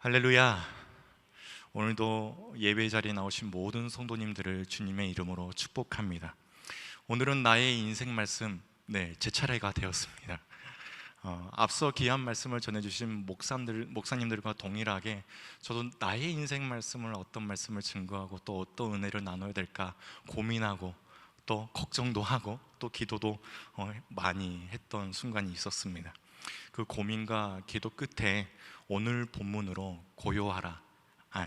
할렐루야. 오늘도 예배 자리에 나오신 모든 성도님들을 주님의 이름으로 축복합니다. 오늘은 나의 인생 말씀, 제 차례가 되었습니다. 앞서 귀한 말씀을 전해주신 목사님들과 동일하게 저도 나의 인생 말씀을 어떤 말씀을 증거하고 또 어떤 은혜를 나눠야 될까 고민하고 또 걱정도 하고 또 기도도 많이 했던 순간이 있었습니다. 그 고민과 기도 끝에 오늘 본문으로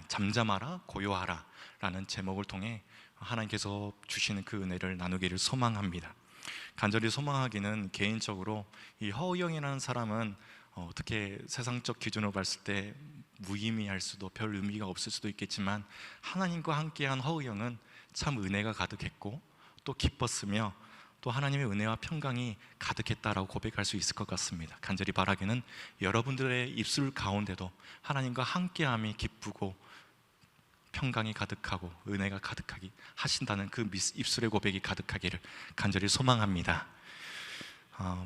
잠잠하라 고요하라 라는 제목을 통해 하나님께서 주시는 그 은혜를 나누기를 소망합니다. 간절히 소망하기는 개인적으로 이 허우영이라는 사람은 어떻게 세상적 기준으로 봤을 때 무의미할 수도 별 의미가 없을 수도 있겠지만, 하나님과 함께한 허우영은 참 은혜가 가득했고 또 기뻤으며 또 하나님의 은혜와 평강이 가득했다라고 고백할 수 있을 것 같습니다. 간절히 바라기는 여러분들의 입술 가운데도 하나님과 함께함이 기쁘고 평강이 가득하고 은혜가 가득하게 하신다는 그 입술의 고백이 가득하기를 간절히 소망합니다.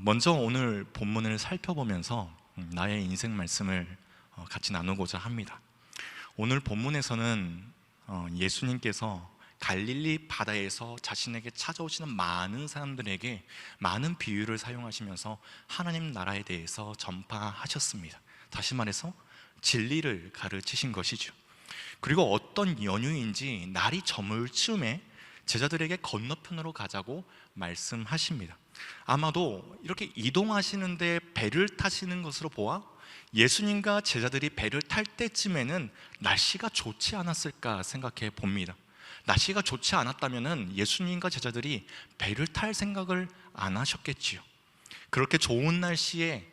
먼저 오늘 본문을 살펴보면서 나의 인생 말씀을 같이 나누고자 합니다. 오늘 본문에서는 예수님께서 갈릴리 바다에서 자신에게 찾아오시는 많은 사람들에게 많은 비유를 사용하시면서 하나님 나라에 대해서 전파하셨습니다. 다시 말해서 진리를 가르치신 것이죠. 그리고 어떤 연유인지 날이 저물 즈음에 제자들에게 건너편으로 가자고 말씀하십니다. 아마도 이렇게 이동하시는데 배를 타시는 것으로 보아 예수님과 제자들이 배를 탈 때쯤에는 날씨가 좋지 않았을까 생각해 봅니다. 날씨가 좋지 않았다면 예수님과 제자들이 배를 탈 생각을 안 하셨겠지요. 그렇게 좋은 날씨에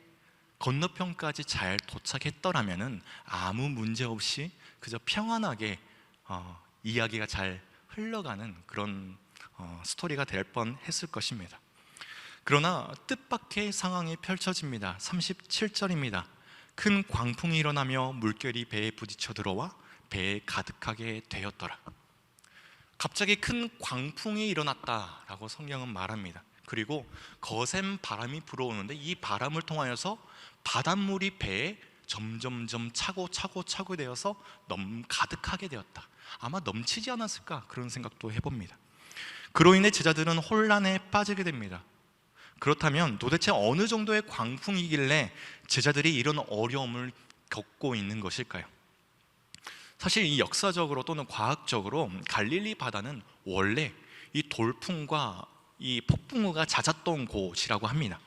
건너편까지 잘 도착했더라면 아무 문제 없이 그저 평안하게 이야기가 잘 흘러가는 그런 스토리가 될 뻔했을 것입니다. 그러나 뜻밖의 상황이 펼쳐집니다. 37절입니다. 큰 광풍이 일어나며 물결이 배에 부딪혀 들어와 배에 가득하게 되었더라. 갑자기 큰 광풍이 일어났다라고 성경은 말합니다. 그리고 거센 바람이 불어오는데 이 바람을 통하여서 바닷물이 배에 점점점 차고 되어서 가득하게 되었다. 아마 넘치지 않았을까 그런 생각도 해봅니다. 그로 인해 제자들은 혼란에 빠지게 됩니다. 그렇다면 도대체 어느 정도의 광풍이길래 제자들이 이런 어려움을 겪고 있는 것일까요? 사실 이 역사적으로 또는 과학적으로 갈릴리 바다는 원래 이 돌풍과 이 폭풍우가 잦았던 곳이라고 합니다.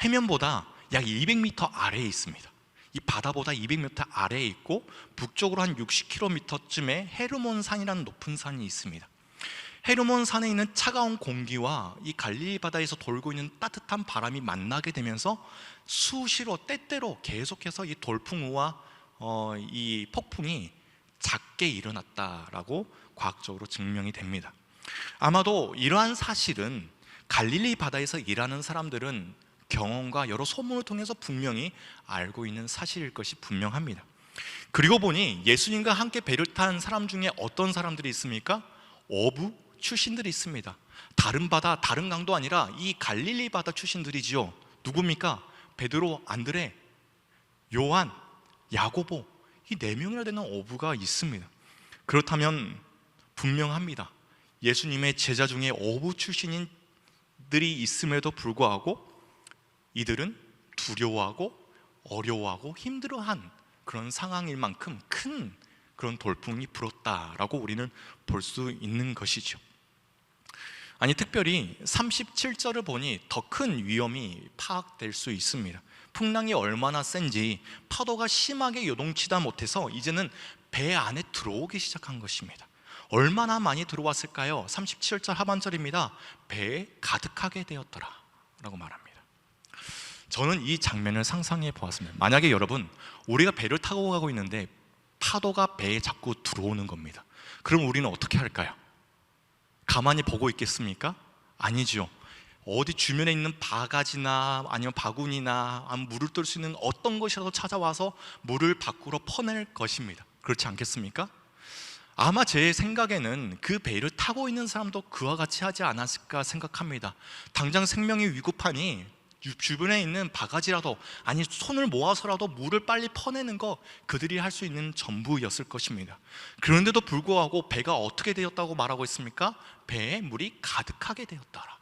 해면보다 약 200m 아래에 있습니다. 이 바다보다 200m 아래에 있고 북쪽으로 한 60km쯤에 헤르몬 산이라는 높은 산이 있습니다. 헤르몬 산에 있는 차가운 공기와 이 갈릴리 바다에서 돌고 있는 따뜻한 바람이 만나게 되면서 수시로 때때로 계속해서 이 돌풍우와 이 폭풍이 작게 일어났다라고 과학적으로 증명이 됩니다. 아마도 이러한 사실은 갈릴리 바다에서 일하는 사람들은 경험과 여러 소문을 통해서 분명히 알고 있는 사실일 것이 분명합니다. 그리고 보니 예수님과 함께 배를 탄 사람 중에 어떤 사람들이 있습니까? 어부 출신들이 있습니다. 다른 바다, 다른 강도 아니라 이 갈릴리 바다 출신들이지요. 누굽니까? 베드로, 안드레, 요한, 야고보, 이 4명이나 되는 어부가 있습니다. 그렇다면 분명합니다. 예수님의 제자 중에 어부 출신들이 있음에도 불구하고 이들은 두려워하고 어려워하고 힘들어한 그런 상황일 만큼 큰 그런 돌풍이 불었다라고 우리는 볼 수 있는 것이죠. 아니, 특별히 37절을 보니 더 큰 위험이 파악될 수 있습니다. 풍랑이 얼마나 센지 파도가 심하게 요동치다 못해서 이제는 배 안에 들어오기 시작한 것입니다. 얼마나 많이 들어왔을까요? 37절 하반절입니다. 배에 가득하게 되었더라 라고 말합니다. 저는 이 장면을 상상해 보았습니다. 만약에 여러분, 우리가 배를 타고 가고 있는데 파도가 배에 자꾸 들어오는 겁니다. 그럼 우리는 어떻게 할까요? 가만히 보고 있겠습니까? 아니죠. 어디 주변에 있는 바가지나 아니면 바구니나 아니면 물을 뜰 수 있는 어떤 것이라도 찾아와서 물을 밖으로 퍼낼 것입니다. 그렇지 않겠습니까? 아마 제 생각에는 그 배를 타고 있는 사람도 그와 같이 하지 않았을까 생각합니다. 당장 생명이 위급하니 주변에 있는 바가지라도, 아니 손을 모아서라도 물을 빨리 퍼내는 거 그들이 할 수 있는 전부였을 것입니다. 그런데도 불구하고 배가 어떻게 되었다고 말하고 있습니까? 배에 물이 가득하게 되었더라.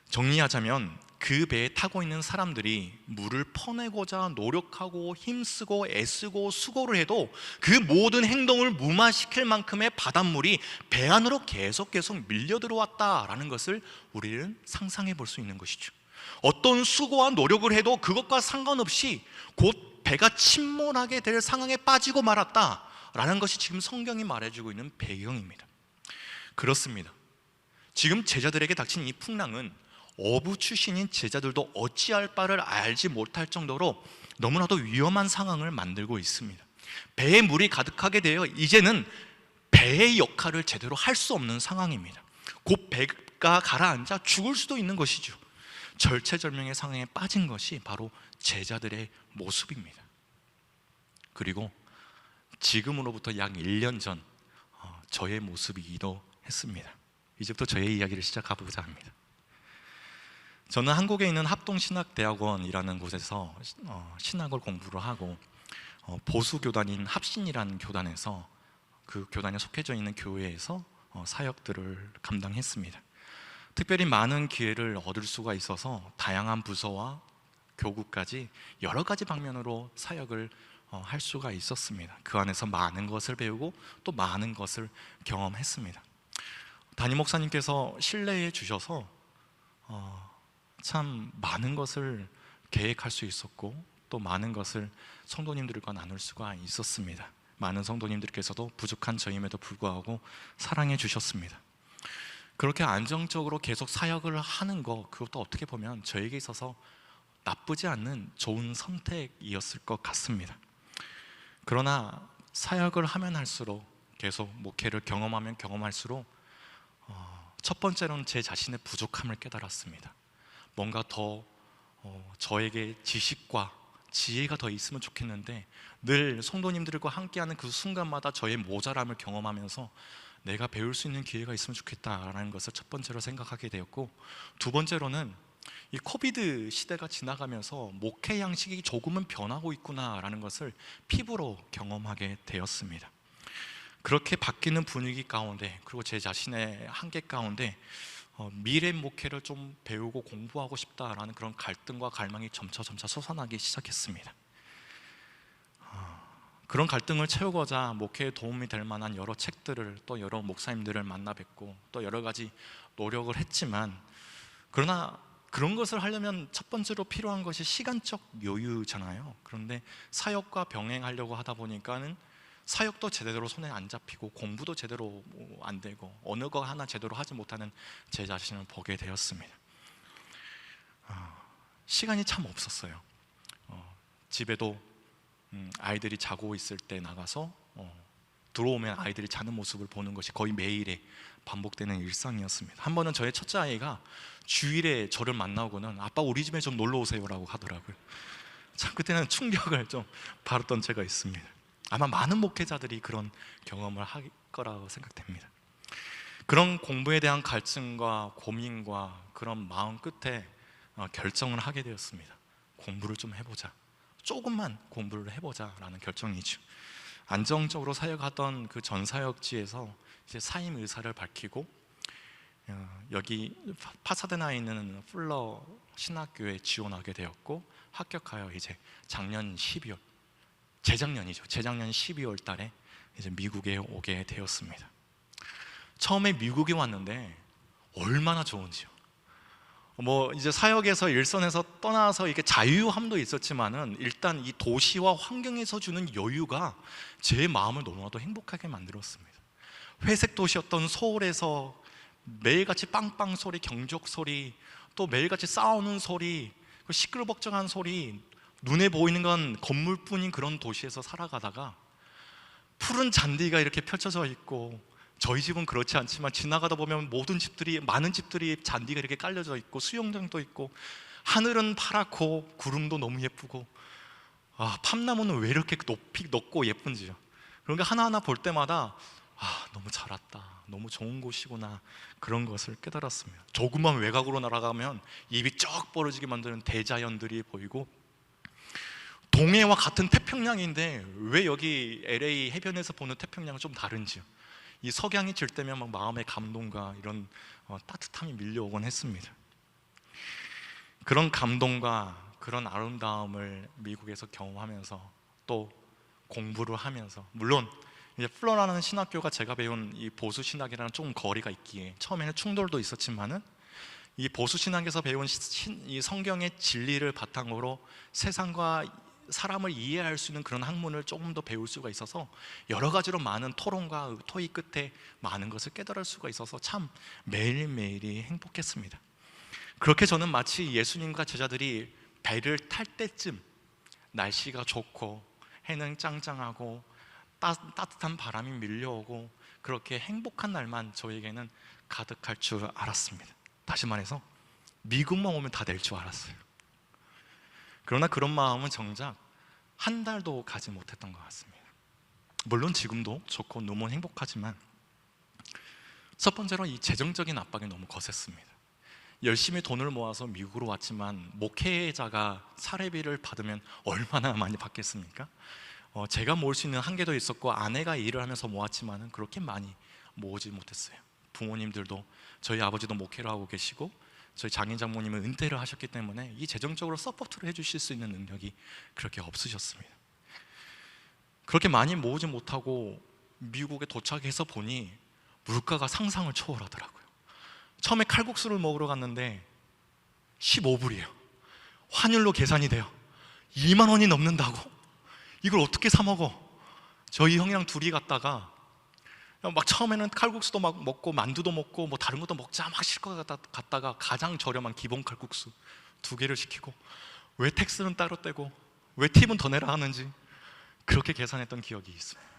정리하자면 그 배에 타고 있는 사람들이 물을 퍼내고자 노력하고 힘쓰고 애쓰고 수고를 해도 그 모든 행동을 무마시킬 만큼의 바닷물이 배 안으로 계속 밀려 들어왔다라는 것을 우리는 상상해 볼 수 있는 것이죠. 어떤 수고와 노력을 해도 그것과 상관없이 곧 배가 침몰하게 될 상황에 빠지고 말았다라는 것이 지금 성경이 말해주고 있는 배경입니다. 그렇습니다. 지금 제자들에게 닥친 이 풍랑은 어부 출신인 제자들도 어찌할 바를 알지 못할 정도로 너무나도 위험한 상황을 만들고 있습니다. 배에 물이 가득하게 되어 이제는 배의 역할을 제대로 할 수 없는 상황입니다. 곧 배가 가라앉아 죽을 수도 있는 것이죠. 절체절명의 상황에 빠진 것이 바로 제자들의 모습입니다. 그리고 지금으로부터 약 1년 전 저의 모습이기도 했습니다. 이제부터 저의 이야기를 시작해보자 합니다. 저는 한국에 있는 합동신학대학원이라는 곳에서 신학을 공부를 하고 보수교단인 합신이라는 교단에서, 그 교단에 속해져 있는 교회에서 사역들을 감당했습니다. 특별히 많은 기회를 얻을 수가 있어서 다양한 부서와 교구까지 여러 가지 방면으로 사역을 할 수가 있었습니다. 그 안에서 많은 것을 배우고 또 많은 것을 경험했습니다. 담임 목사님께서 신뢰해 주셔서 참 많은 것을 계획할 수 있었고 또 많은 것을 성도님들과 나눌 수가 있었습니다. 많은 성도님들께서도 부족한 저임에도 불구하고 사랑해 주셨습니다. 그렇게 안정적으로 계속 사역을 하는 것, 그것도 어떻게 보면 저에게 있어서 나쁘지 않는 좋은 선택이었을 것 같습니다. 그러나 사역을 하면 할수록, 계속 목회를 경험하면 경험할수록 첫 번째로는 제 자신의 부족함을 깨달았습니다. 뭔가 더 저에게 지식과 지혜가 더 있으면 좋겠는데 늘 성도님들과 함께하는 그 순간마다 저의 모자람을 경험하면서 내가 배울 수 있는 기회가 있으면 좋겠다라는 것을 첫 번째로 생각하게 되었고, 두 번째로는 이 코비드 시대가 지나가면서 목회 양식이 조금은 변하고 있구나라는 것을 피부로 경험하게 되었습니다. 그렇게 바뀌는 분위기 가운데, 그리고 제 자신의 한계 가운데 미래 목회를 좀 배우고 공부하고 싶다라는 그런 갈등과 갈망이 점차 솟아나기 시작했습니다. 그런 갈등을 채우고자 목회에 도움이 될 만한 여러 책들을, 또 여러 목사님들을 만나 뵙고 또 여러 가지 노력을 했지만, 그러나 그런 것을 하려면 첫 번째로 필요한 것이 시간적 여유잖아요. 그런데 사역과 병행하려고 하다 보니까는 사역도 제대로 손에 안 잡히고 공부도 제대로 안 되고 어느 거 하나 제대로 하지 못하는 제 자신을 보게 되었습니다. 시간이 참 없었어요. 집에도 아이들이 자고 있을 때 나가서 들어오면 아이들이 자는 모습을 보는 것이 거의 매일에 반복되는 일상이었습니다. 한 번은 저의 첫째 아이가 주일에 저를 만나고는 아빠 우리 집에 좀 놀러 오세요라고 하더라고요. 참 그때는 충격을 좀 받았던 제가 있습니다. 아마 많은 목회자들이 그런 경험을 할 거라고 생각됩니다. 그런 공부에 대한 갈증과 고민과 그런 마음 끝에 결정을 하게 되었습니다. 공부를 좀 해보자, 조금만 공부를 해보자 라는 결정이죠. 안정적으로 사역하던 그 전 사역지에서 이제 사임 의사를 밝히고 여기 파사데나에 있는 풀러 신학교에 지원하게 되었고, 합격하여 이제 작년 12월, 재작년이죠. 재작년 12월 달에 이제 미국에 오게 되었습니다. 처음에 미국에 왔는데 얼마나 좋은지요. 이제 사역에서 일선에서 떠나서 이게 자유함도 있었지만은 일단 이 도시와 환경에서 주는 여유가 제 마음을 너무나도 행복하게 만들었습니다. 회색 도시였던 서울에서 매일같이 빵빵 소리, 경적 소리, 또 매일같이 싸우는 소리, 시끌벅적한 소리, 눈에 보이는 건 건물뿐인 그런 도시에서 살아가다가 푸른 잔디가 이렇게 펼쳐져 있고, 저희 집은 그렇지 않지만 지나가다 보면 모든 집들이, 많은 집들이 잔디가 이렇게 깔려져 있고 수영장도 있고, 하늘은 파랗고 구름도 너무 예쁘고, 팜나무는 왜 이렇게 높고 예쁜지요. 그런 게 하나하나 볼 때마다 너무 잘 왔다, 너무 좋은 곳이구나, 그런 것을 깨달았습니다. 조그만 외곽으로 날아가면 입이 쩍 벌어지게 만드는 대자연들이 보이고, 동해와 같은 태평양인데 왜 여기 LA 해변에서 보는 태평양은 좀 다른지요. 이 석양이 질 때면 막 마음의 감동과 이런 따뜻함이 밀려오곤 했습니다. 그런 감동과 그런 아름다움을 미국에서 경험하면서 또 공부를 하면서, 물론 이제 플러라는 신학교가 제가 배운 이 보수 신학이랑 조금 거리가 있기에 처음에는 충돌도 있었지만은, 이 보수 신학에서 배운 이 성경의 진리를 바탕으로 세상과 사람을 이해할 수 있는 그런 학문을 조금 더 배울 수가 있어서 여러 가지로 많은 토론과 토의 끝에 많은 것을 깨달을 수가 있어서 참 매일매일이 행복했습니다. 그렇게 저는 마치 예수님과 제자들이 배를 탈 때쯤, 날씨가 좋고 해는 짱짱하고 따뜻한 바람이 밀려오고 그렇게 행복한 날만 저에게는 가득할 줄 알았습니다. 다시 말해서 미국만 오면 다 될 줄 알았어요. 그러나 그런 마음은 정작 한 달도 가지 못했던 것 같습니다. 물론 지금도 좋고 너무 행복하지만, 첫 번째로 이 재정적인 압박이 너무 거셌습니다. 열심히 돈을 모아서 미국으로 왔지만 목회자가 사례비를 받으면 얼마나 많이 받겠습니까? 제가 모을 수 있는 한계도 있었고, 아내가 일을 하면서 모았지만 그렇게 많이 모으지 못했어요. 부모님들도, 저희 아버지도 목회를 하고 계시고 저희 장인 장모님은 은퇴를 하셨기 때문에 이 재정적으로 서포트를 해주실 수 있는 능력이 그렇게 없으셨습니다. 그렇게 많이 모으지 못하고 미국에 도착해서 보니 물가가 상상을 초월하더라고요. 처음에 칼국수를 먹으러 갔는데 15불이에요. 환율로 계산이 돼요. 2만 원이 넘는다고? 이걸 어떻게 사 먹어? 저희 형이랑 둘이 갔다가 막 처음에는 칼국수도 막 먹고 만두도 먹고 뭐 다른 것도 먹자 막 실컷 갔다가 가장 저렴한 기본 칼국수 2개를 시키고, 왜 텍스는 따로 떼고 왜 팁은 더 내라 하는지 그렇게 계산했던 기억이 있습니다.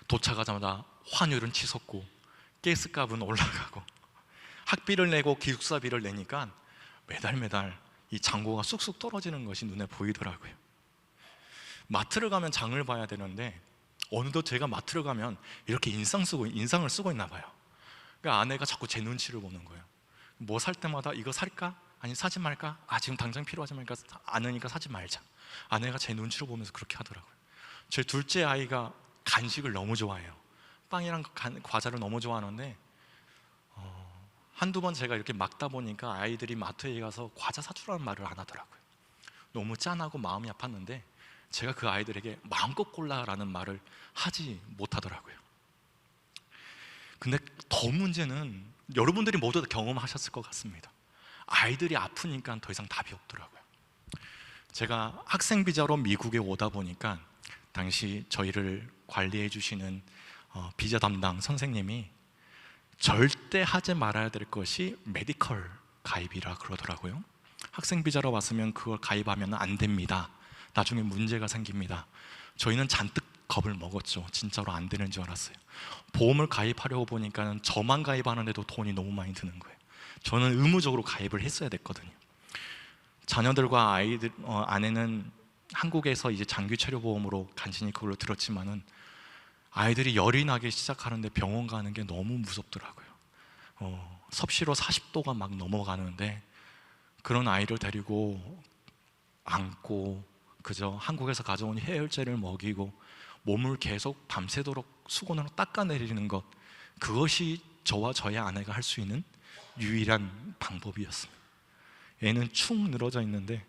도착하자마자 환율은 치솟고 가스값은 올라가고 학비를 내고 기숙사비를 내니까 매달 이 잔고가 쑥쑥 떨어지는 것이 눈에 보이더라고요. 마트를 가면 장을 봐야 되는데 어느덧 제가 마트를 가면 이렇게 인상을 쓰고 있나 봐요. 그러니까 아내가 자꾸 제 눈치를 보는 거예요. 뭐 살 때마다 이거 살까? 아니 사지 말까? 지금 당장 필요하지 않으니까 사지 말자. 아내가 제 눈치를 보면서 그렇게 하더라고요. 제 둘째 아이가 간식을 너무 좋아해요. 빵이랑 과자를 너무 좋아하는데 한두 번 제가 이렇게 막다 보니까 아이들이 마트에 가서 과자 사주라는 말을 안 하더라고요. 너무 짠하고 마음이 아팠는데 제가 그 아이들에게 마음껏 골라라는 말을 하지 못하더라고요. 근데 더 문제는 여러분들이 모두 다 경험하셨을 것 같습니다. 아이들이 아프니까 더 이상 답이 없더라고요. 제가 학생 비자로 미국에 오다 보니까 당시 저희를 관리해 주시는 비자 담당 선생님이 절대 하지 말아야 될 것이 메디컬 가입이라 그러더라고요. 학생 비자로 왔으면 그걸 가입하면 안 됩니다. 나중에 문제가 생깁니다. 저희는 잔뜩 겁을 먹었죠. 진짜로 안 되는 줄 알았어요. 보험을 가입하려고 보니까 저만 가입하는데도 돈이 너무 많이 드는 거예요. 저는 의무적으로 가입을 했어야 됐거든요. 자녀들과 아내는 한국에서 이제 장기 체류보험으로 간신히 그걸로 들었지만은 아이들이 열이 나기 시작하는데 병원 가는 게 너무 무섭더라고요. 섭씨로 40도가 막 넘어가는데 그런 아이를 데리고 안고 그저 한국에서 가져온 해열제를 먹이고 몸을 계속 밤새도록 수건으로 닦아내리는 것, 그것이 저와 저의 아내가 할 수 있는 유일한 방법이었습니다. 애는 축 늘어져 있는데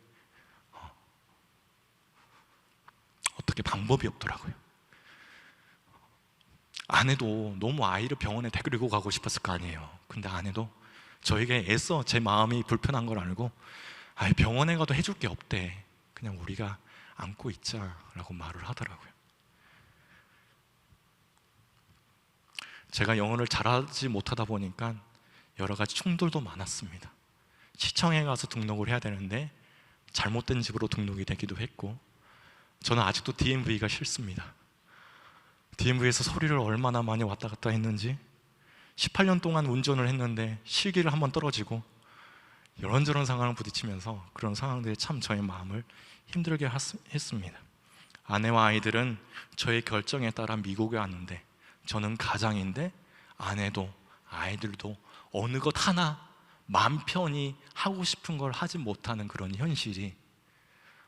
어떻게 방법이 없더라고요. 아내도 너무 아이를 병원에 데리고 가고 싶었을 거 아니에요. 근데 아내도 저에게 애써 제 마음이 불편한 걸 알고 병원에 가도 해줄 게 없대, 그냥 우리가 안고 있자라고 말을 하더라고요. 제가 영어를 잘하지 못하다 보니까 여러 가지 충돌도 많았습니다. 시청에 가서 등록을 해야 되는데 잘못된 집으로 등록이 되기도 했고, 저는 아직도 DMV가 싫습니다. DMV에서 서류를 얼마나 많이 왔다 갔다 했는지, 18년 동안 운전을 했는데 실기를 한번 떨어지고 이런저런 상황을 부딪히면서 그런 상황들이 참 저의 마음을 힘들게 했습니다. 아내와 아이들은 저의 결정에 따라 미국에 왔는데 저는 가장인데 아내도 아이들도 어느 것 하나 마음 편히 하고 싶은 걸 하지 못하는 그런 현실이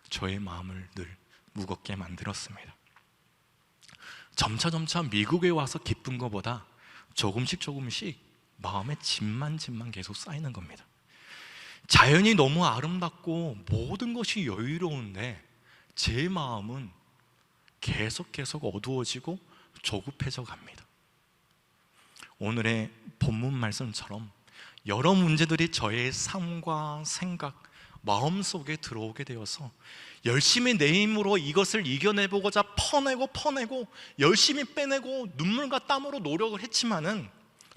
저의 마음을 늘 무겁게 만들었습니다. 점차 미국에 와서 기쁜 것보다 조금씩 마음에 짐만 계속 쌓이는 겁니다. 자연이 너무 아름답고 모든 것이 여유로운데 제 마음은 계속 어두워지고 조급해져 갑니다. 오늘의 본문 말씀처럼 여러 문제들이 저의 삶과 생각, 마음속에 들어오게 되어서 열심히 내 힘으로 이것을 이겨내보고자 퍼내고 열심히 빼내고 눈물과 땀으로 노력을 했지만은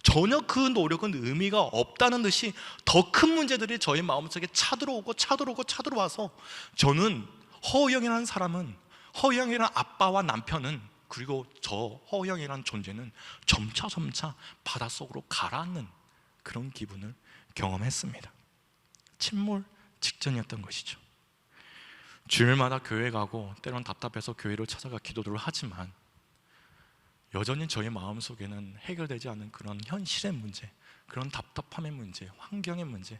전혀 그 노력은 의미가 없다는 듯이 더 큰 문제들이 저의 마음속에 차들어와서 저는 허영이라는 사람은, 허영이라는 아빠와 남편은, 그리고 저 허영이라는 존재는 점차 바닷속으로 가라앉는 그런 기분을 경험했습니다. 침몰 직전이었던 것이죠. 주일마다 교회 가고 때론 답답해서 교회를 찾아가 기도를 하지만 여전히 저의 마음속에는 해결되지 않은 그런 현실의 문제, 그런 답답함의 문제, 환경의 문제,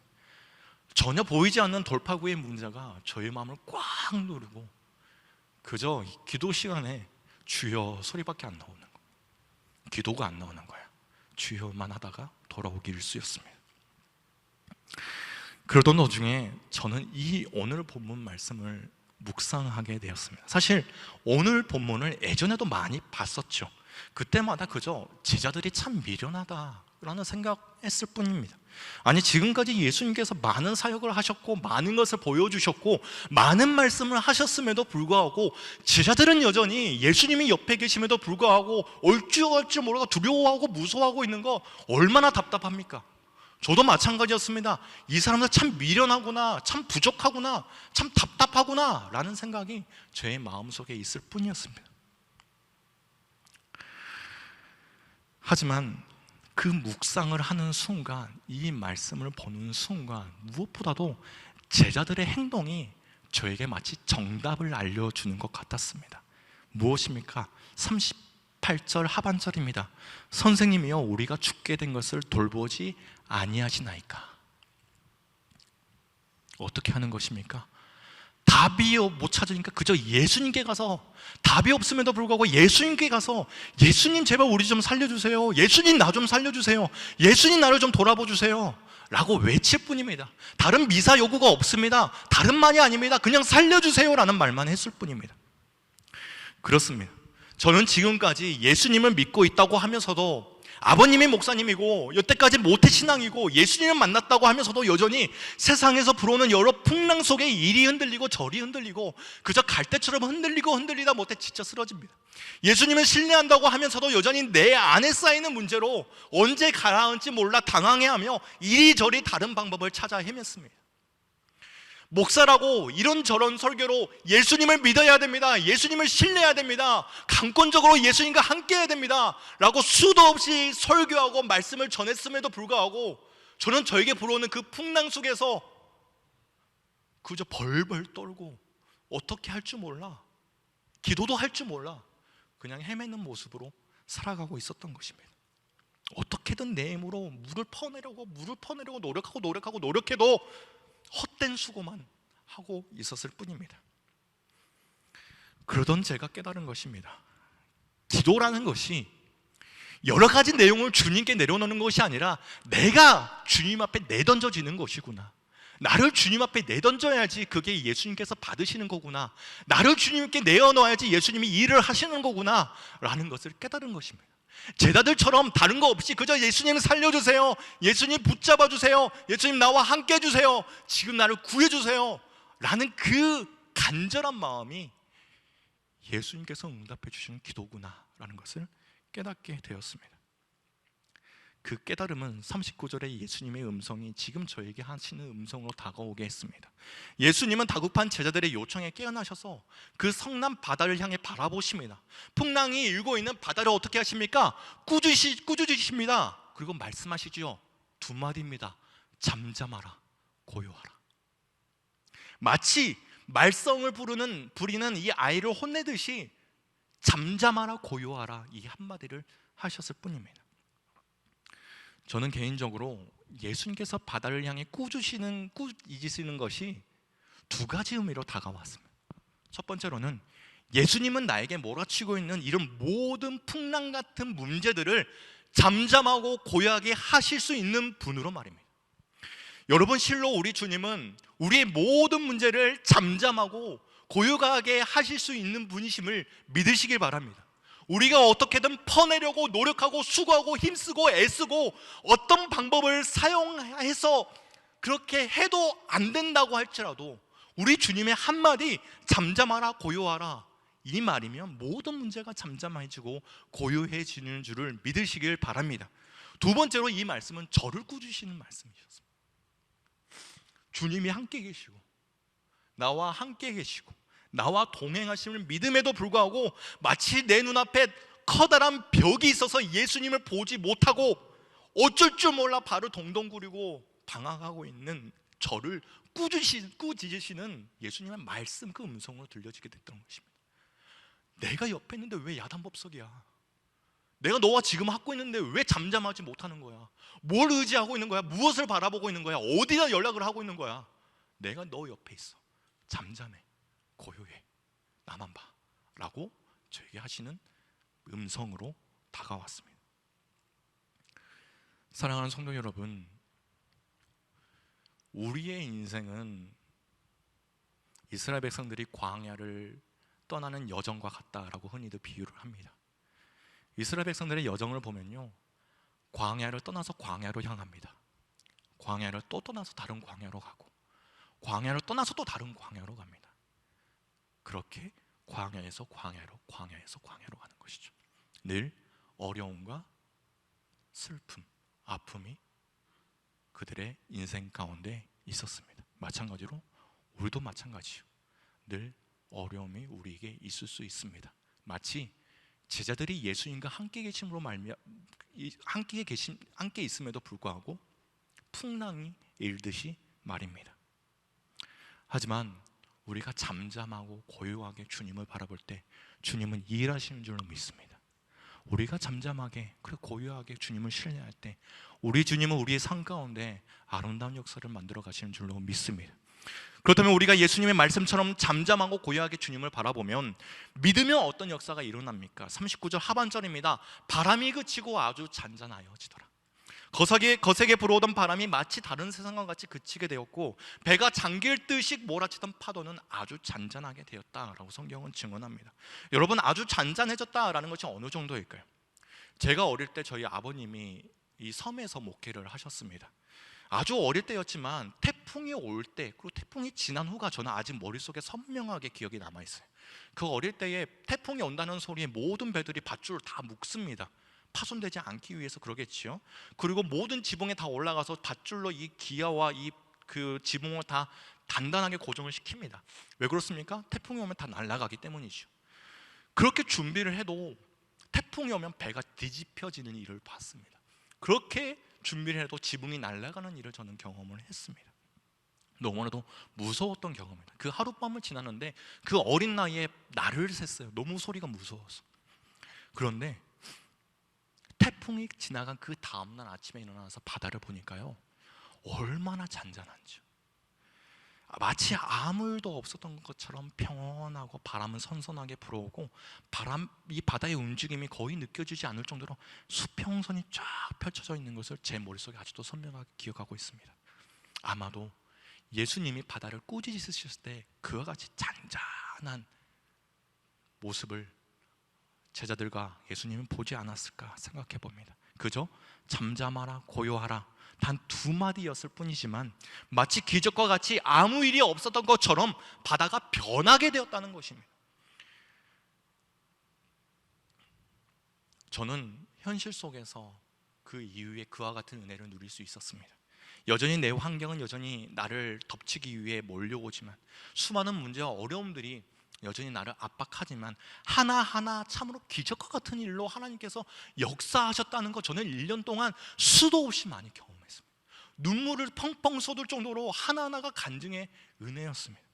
전혀 보이지 않는 돌파구의 문제가 저의 마음을 꽉 누르고 그저 기도 시간에 주여 소리밖에 안 나오는 거예요. 기도가 안 나오는 거예요. 주여만 하다가 돌아오기 일쑤였습니다. 그러던 도중에 저는 이 오늘 본문 말씀을 묵상하게 되었습니다. 사실 오늘 본문을 예전에도 많이 봤었죠. 그때마다 그저 제자들이 참 미련하다라는 생각했을 뿐입니다. 아니, 지금까지 예수님께서 많은 사역을 하셨고 많은 것을 보여주셨고 많은 말씀을 하셨음에도 불구하고 제자들은 여전히 예수님이 옆에 계심에도 불구하고 얼줄 모르고 두려워하고 무서워하고 있는 거 얼마나 답답합니까? 저도 마찬가지였습니다. 이 사람들 참 미련하구나, 참 부족하구나, 참 답답하구나 라는 생각이 제 마음속에 있을 뿐이었습니다. 하지만 그 묵상을 하는 순간, 이 말씀을 보는 순간 무엇보다도 제자들의 행동이 저에게 마치 정답을 알려주는 것 같았습니다. 무엇입니까? 38절 하반절입니다. 선생님이여, 우리가 죽게 된 것을 돌보지 아니하시나이까? 어떻게 하는 것입니까? 답이 못 찾으니까 그저 예수님께 가서, 답이 없음에도 불구하고 예수님께 가서 예수님 제발 우리 좀 살려주세요, 예수님 나 좀 살려주세요, 예수님 나를 좀 돌아보주세요 라고 외칠 뿐입니다. 다른 미사 요구가 없습니다. 다른 말이 아닙니다. 그냥 살려주세요 라는 말만 했을 뿐입니다. 그렇습니다. 저는 지금까지 예수님을 믿고 있다고 하면서도, 아버님이 목사님이고 여태까지 모태신앙이고 예수님을 만났다고 하면서도 여전히 세상에서 불어오는 여러 풍랑 속에 이리 흔들리고 저리 흔들리고 그저 갈대처럼 흔들리다 못해 지쳐 쓰러집니다. 예수님을 신뢰한다고 하면서도 여전히 내 안에 쌓이는 문제로 언제 가라앉지 몰라 당황해하며 이리저리 다른 방법을 찾아 헤맸습니다. 목사라고 이런저런 설교로 예수님을 믿어야 됩니다, 예수님을 신뢰해야 됩니다, 강권적으로 예수님과 함께 해야 됩니다 라고 수도 없이 설교하고 말씀을 전했음에도 불구하고 저는 저에게 불어오는 그 풍랑 속에서 그저 벌벌 떨고 어떻게 할 줄 몰라, 기도도 할 줄 몰라 그냥 헤매는 모습으로 살아가고 있었던 것입니다. 어떻게든 내 힘으로 물을 퍼내려고 노력해도 헛된 수고만 하고 있었을 뿐입니다. 그러던 제가 깨달은 것입니다. 기도라는 것이 여러 가지 내용을 주님께 내려놓는 것이 아니라 내가 주님 앞에 내던져지는 것이구나, 나를 주님 앞에 내던져야지 그게 예수님께서 받으시는 거구나, 나를 주님께 내어놓아야지 예수님이 일을 하시는 거구나 라는 것을 깨달은 것입니다. 제자들처럼 다른 거 없이 그저 예수님 살려주세요, 예수님 붙잡아주세요, 예수님 나와 함께 해주세요, 지금 나를 구해주세요 라는 그 간절한 마음이 예수님께서 응답해 주시는 기도구나 라는 것을 깨닫게 되었습니다. 그 깨달음은 39절의 예수님의 음성이 지금 저에게 하시는 음성으로 다가오게 했습니다. 예수님은 다급한 제자들의 요청에 깨어나셔서 그 성남 바다를 향해 바라보십니다. 풍랑이 일고 있는 바다를 어떻게 하십니까? 꾸짖으십니다. 그리고 말씀하시죠. 두 마디입니다. 잠잠하라, 고요하라. 마치 말썽을 부리는 이 아이를 혼내듯이 잠잠하라, 고요하라 이 한마디를 하셨을 뿐입니다. 저는 개인적으로 예수님께서 바다를 향해 꾸짖으시는 것이 두 가지 의미로 다가왔습니다. 첫 번째로는 예수님은 나에게 몰아치고 있는 이런 모든 풍랑 같은 문제들을 잠잠하고 고요하게 하실 수 있는 분으로 말입니다. 여러분, 실로 우리 주님은 우리의 모든 문제를 잠잠하고 고요하게 하실 수 있는 분이심을 믿으시길 바랍니다. 우리가 어떻게든 퍼내려고 노력하고 수고하고 힘쓰고 애쓰고 어떤 방법을 사용해서 그렇게 해도 안 된다고 할지라도 우리 주님의 한마디 잠잠하라 고요하라, 이 말이면 모든 문제가 잠잠해지고 고요해지는 줄을 믿으시길 바랍니다. 두 번째로 이 말씀은 저를 꾸짖으시는 말씀이셨습니다. 주님이 함께 계시고 나와 함께 계시고 나와 동행하심을 믿음에도 불구하고 마치 내 눈앞에 커다란 벽이 있어서 예수님을 보지 못하고 어쩔 줄 몰라 발을 동동 구르고 방황하고 있는 저를 꾸짖으시는 예수님의 말씀, 그 음성으로 들려지게 됐던 것입니다. 내가 옆에 있는데 왜 야단법석이야? 내가 너와 지금 하고 있는데 왜 잠잠하지 못하는 거야? 뭘 의지하고 있는 거야? 무엇을 바라보고 있는 거야? 어디다 연락을 하고 있는 거야? 내가 너 옆에 있어. 잠잠해, 고요해, 나만 봐 라고 저에게 하시는 음성으로 다가왔습니다. 사랑하는 성도 여러분, 우리의 인생은 이스라엘 백성들이 광야를 떠나는 여정과 같다라고 흔히들 비유를 합니다. 이스라엘 백성들의 여정을 보면요, 광야를 떠나서 광야로 향합니다. 광야를 또 떠나서 다른 광야로 가고, 광야를 떠나서 또 다른 광야로 갑니다. 그렇게 광야에서 광야로, 광야에서 광야로 가는 것이죠. 늘 어려움과 슬픔, 아픔이 그들의 인생 가운데 있었습니다. 마찬가지로 우리도 마찬가지요. 늘 어려움이 우리에게 있을 수 있습니다. 마치 제자들이 예수님과 함께 계심으로 함께 있음에도 불구하고 풍랑이 일듯이 말입니다. 하지만 우리가 잠잠하고 고요하게 주님을 바라볼 때 주님은 일하시는 줄로 믿습니다. 우리가 잠잠하게 고요하게 주님을 신뢰할 때 우리 주님은 우리의 삶 가운데 아름다운 역사를 만들어 가시는 줄로 믿습니다. 그렇다면 우리가 예수님의 말씀처럼 잠잠하고 고요하게 주님을 바라보면 믿으면 어떤 역사가 일어납니까? 39절 하반절입니다. 바람이 그치고 아주 잔잔하여지더라. 거세게 불어오던 바람이 마치 다른 세상과 같이 그치게 되었고 배가 잠길 듯이 몰아치던 파도는 아주 잔잔하게 되었다라고 성경은 증언합니다. 여러분, 아주 잔잔해졌다라는 것이 어느 정도일까요? 제가 어릴 때 저희 아버님이 이 섬에서 목회를 하셨습니다. 아주 어릴 때였지만 태풍이 올 때, 그리고 태풍이 지난 후가 저는 아직 머릿속에 선명하게 기억이 남아있어요. 그 어릴 때에 태풍이 온다는 소리에 모든 배들이 밧줄을 다 묶습니다. 파손되지 않기 위해서 그러겠지요. 그리고 모든 지붕에 다 올라가서 밧줄로 이 기아와 그 지붕을 다 단단하게 고정을 시킵니다. 왜 그렇습니까? 태풍이 오면 다 날아가기 때문이죠. 그렇게 준비를 해도 태풍이 오면 배가 뒤집혀지는 일을 봤습니다. 그렇게 준비를 해도 지붕이 날아가는 일을 저는 경험을 했습니다. 너무나도 무서웠던 경험입니다. 그 하룻밤을 지났는데 그 어린 나이에 날을 샜어요. 너무 소리가 무서워서. 그런데 태풍이 지나간 그 다음날 아침에 일어나서 바다를 보니까요, 얼마나 잔잔한지요. 마치 아무 일도 없었던 것처럼 평온하고 바람은 선선하게 불어오고 이 바다의 움직임이 거의 느껴지지 않을 정도로 수평선이 쫙 펼쳐져 있는 것을 제 머릿속에 아직도 선명하게 기억하고 있습니다. 아마도 예수님이 바다를 꾸짖으셨을 때 그와 같이 잔잔한 모습을 제자들과 예수님은 보지 않았을까 생각해 봅니다. 그저 잠잠하라 고요하라 단 두 마디였을 뿐이지만 마치 기적과 같이 아무 일이 없었던 것처럼 바다가 변하게 되었다는 것입니다. 저는 현실 속에서 그 이후에 그와 같은 은혜를 누릴 수 있었습니다. 여전히 내 환경은 여전히 나를 덮치기 위해 몰려오지만 수많은 문제와 어려움들이 여전히 나를 압박하지만 하나하나 참으로 기적과 같은 일로 하나님께서 역사하셨다는 것 저는 1년 동안 수도 없이 많이 경험했습니다. 눈물을 펑펑 쏟을 정도로 하나하나가 간증의 은혜였습니다.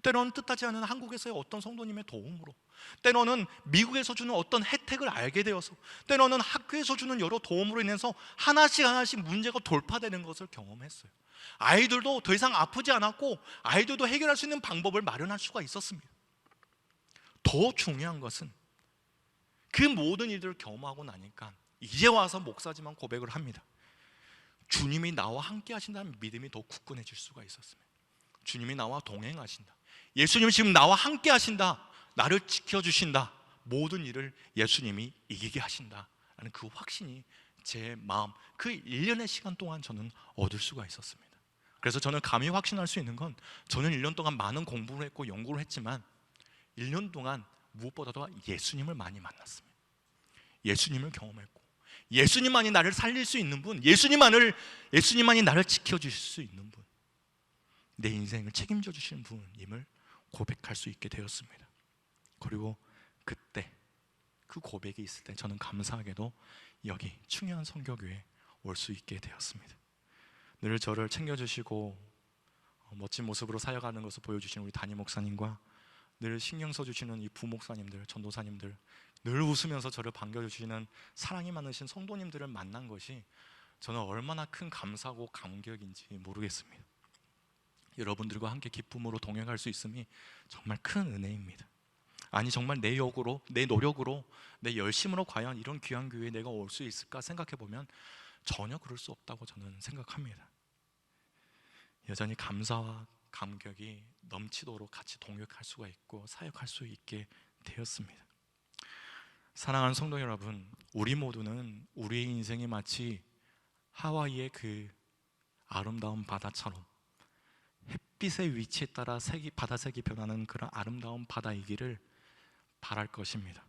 때로는 뜻하지 않은 한국에서의 어떤 성도님의 도움으로, 때로는 미국에서 주는 어떤 혜택을 알게 되어서, 때로는 학교에서 주는 여러 도움으로 인해서 하나씩 하나씩 문제가 돌파되는 것을 경험했어요. 아이들도 더 이상 아프지 않았고, 아이들도 해결할 수 있는 방법을 마련할 수가 있었습니다. 더 중요한 것은 그 모든 일들을 경험하고 나니까 이제 와서 목사지만 고백을 합니다. 주님이 나와 함께 하신다는 믿음이 더 굳건해질 수가 있었습니다. 주님이 나와 동행하신다, 예수님이 지금 나와 함께 하신다, 나를 지켜주신다, 모든 일을 예수님이 이기게 하신다라는 그 확신이 제 마음, 그 1년의 시간 동안 저는 얻을 수가 있었습니다. 그래서 저는 감히 확신할 수 있는 건, 저는 1년 동안 많은 공부를 했고 연구를 했지만 1년 동안 무엇보다도 예수님을 많이 만났습니다. 예수님을 경험했고, 예수님만이 나를 살릴 수 있는 분, 예수님만이 나를 지켜주실 수 있는 분, 내 인생을 책임져 주시는 분임을 고백할 수 있게 되었습니다. 그리고 그때 그 고백이 있을 때 저는 감사하게도 여기 충현 성교교회에 올 수 있게 되었습니다. 늘 저를 챙겨주시고 멋진 모습으로 사역하는 것을 보여주시는 우리 담임 목사님과 늘 신경 써주시는 이 부목사님들, 전도사님들, 늘 웃으면서 저를 반겨주시는 사랑이 많으신 성도님들을 만난 것이 저는 얼마나 큰 감사고 감격인지 모르겠습니다. 여러분들과 함께 기쁨으로 동행할 수 있음이 정말 큰 은혜입니다. 아니, 정말 내 역으로, 내 노력으로, 내 열심으로 과연 이런 귀한 교회에 내가 올 수 있을까 생각해보면 전혀 그럴 수 없다고 저는 생각합니다. 여전히 감사와 감격이 넘치도록 같이 동역할 수가 있고 사역할 수 있게 되었습니다. 사랑하는 성도 여러분, 우리 모두는 우리의 인생이 마치 하와이의 그 아름다운 바다처럼 햇빛의 위치에 따라 바다색이 변하는 그런 아름다운 바다이기를 바랄 것입니다.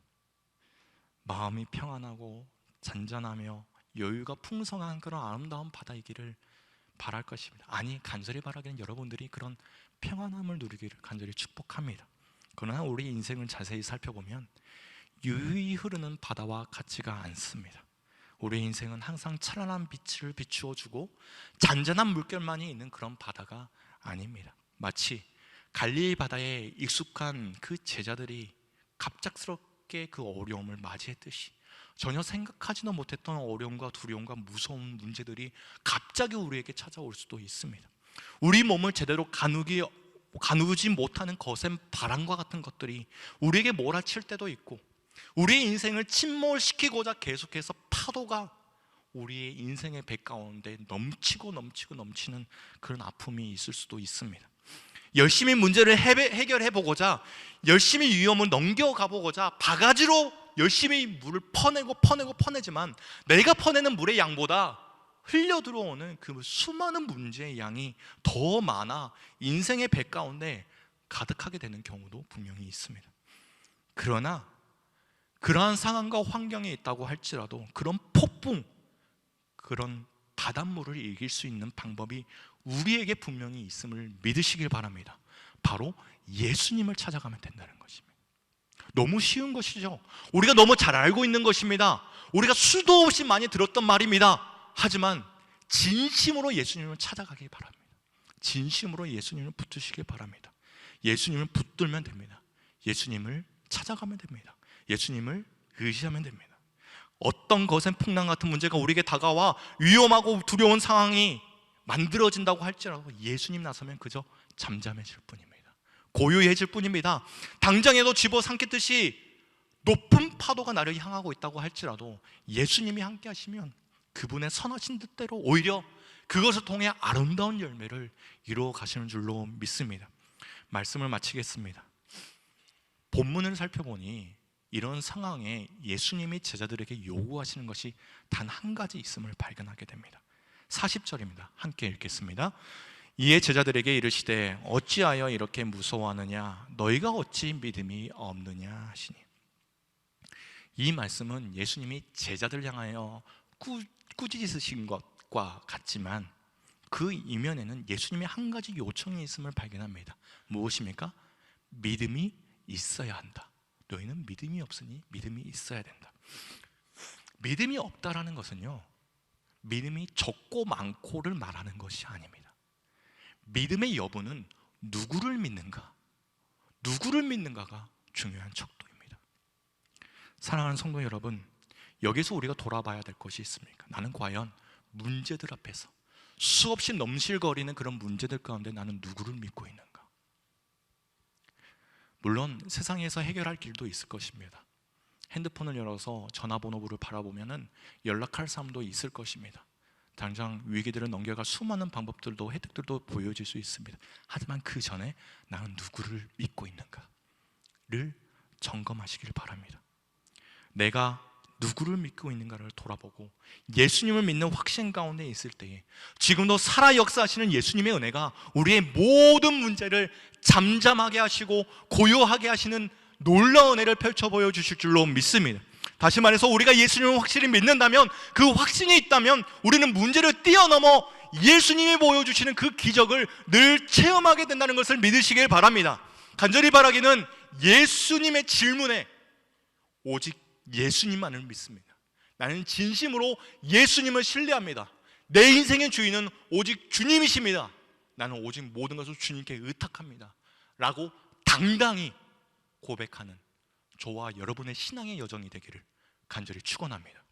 마음이 평안하고 잔잔하며 여유가 풍성한 그런 아름다운 바다이기를 바랄 것입니다. 아니, 간절히 바라기는 여러분들이 그런 평안함을 누리기를 간절히 축복합니다. 그러나 우리 인생을 자세히 살펴보면 유유히 흐르는 바다와 같지가 않습니다. 우리 인생은 항상 찬란한 빛을 비추어주고 잔잔한 물결만이 있는 그런 바다가 아닙니다. 마치 갈릴리 바다에 익숙한 그 제자들이 갑작스럽게 그 어려움을 맞이했듯이 전혀 생각하지도 못했던 어려움과 두려움과 무서운 문제들이 갑자기 우리에게 찾아올 수도 있습니다. 우리 몸을 제대로 가누지 못하는 거센 바람과 같은 것들이 우리에게 몰아칠 때도 있고, 우리의 인생을 침몰시키고자 계속해서 파도가 우리의 인생의 배 가운데 넘치는 그런 아픔이 있을 수도 있습니다. 열심히 문제를 해결해 보고자, 열심히 위험을 넘겨가 보고자 바가지로 열심히 물을 퍼내지만 내가 퍼내는 물의 양보다 흘려 들어오는 그 수많은 문제의 양이 더 많아 인생의 배 가운데 가득하게 되는 경우도 분명히 있습니다. 그러나 그러한 상황과 환경에 있다고 할지라도 그런 폭풍, 그런 바닷물을 이길 수 있는 방법이 우리에게 분명히 있음을 믿으시길 바랍니다. 바로 예수님을 찾아가면 된다는 것입니다. 너무 쉬운 것이죠. 우리가 너무 잘 알고 있는 것입니다. 우리가 수도 없이 많이 들었던 말입니다. 하지만 진심으로 예수님을 찾아가길 바랍니다. 진심으로 예수님을 붙드시길 바랍니다. 예수님을 붙들면 됩니다. 예수님을 찾아가면 됩니다. 예수님을 의지하면 됩니다. 어떤 거센 풍랑 같은 문제가 우리에게 다가와 위험하고 두려운 상황이 만들어진다고 할지라도 예수님 나서면 그저 잠잠해질 뿐입니다. 고요해질 뿐입니다. 당장에도 집어삼켰듯이 높은 파도가 나를 향하고 있다고 할지라도 예수님이 함께 하시면 그분의 선하신 뜻대로 오히려 그것을 통해 아름다운 열매를 이루어 가시는 줄로 믿습니다. 말씀을 마치겠습니다. 본문을 살펴보니 이런 상황에 예수님이 제자들에게 요구하시는 것이 단 한 가지 있음을 발견하게 됩니다. 40절입니다. 함께 읽겠습니다. 이에 제자들에게 이르시되 어찌하여 이렇게 무서워하느냐, 너희가 어찌 믿음이 없느냐 하시니. 이 말씀은 예수님이 제자들 향하여 꾸짖으신 것과 같지만 그 이면에는 예수님의 한 가지 요청이 있음을 발견합니다. 무엇입니까? 믿음이 있어야 한다. 너희는 믿음이 없으니 믿음이 있어야 된다. 믿음이 없다라는 것은요, 믿음이 적고 많고를 말하는 것이 아닙니다. 믿음의 여부는 누구를 믿는가, 누구를 믿는가가 중요한 척도입니다. 사랑하는 성도 여러분, 여기서 우리가 돌아봐야 될 것이 있습니까? 나는 과연 문제들 앞에서, 수없이 넘실거리는 그런 문제들 가운데 나는 누구를 믿고 있는가? 물론 세상에서 해결할 길도 있을 것입니다. 핸드폰을 열어서 전화번호부를 바라보면 연락할 사람도 있을 것입니다. 당장 위기들을 넘겨갈 수많은 방법들도, 혜택들도 보여질 수 있습니다. 하지만 그 전에 나는 누구를 믿고 있는가를 점검하시길 바랍니다. 내가 누구를 믿고 있는가를 돌아보고 예수님을 믿는 확신 가운데 있을 때에 지금도 살아 역사하시는 예수님의 은혜가 우리의 모든 문제를 잠잠하게 하시고 고요하게 하시는 놀라운 은혜를 펼쳐 보여주실 줄로 믿습니다. 다시 말해서 우리가 예수님을 확실히 믿는다면, 그 확신이 있다면 우리는 문제를 뛰어넘어 예수님이 보여주시는 그 기적을 늘 체험하게 된다는 것을 믿으시길 바랍니다. 간절히 바라기는 예수님의 질문에 오직 예수님만을 믿습니다. 나는 진심으로 예수님을 신뢰합니다. 내 인생의 주인은 오직 주님이십니다. 나는 오직 모든 것을 주님께 의탁합니다 라고 당당히 고백하는 저와 여러분의 신앙의 여정이 되기를 간절히 축원합니다.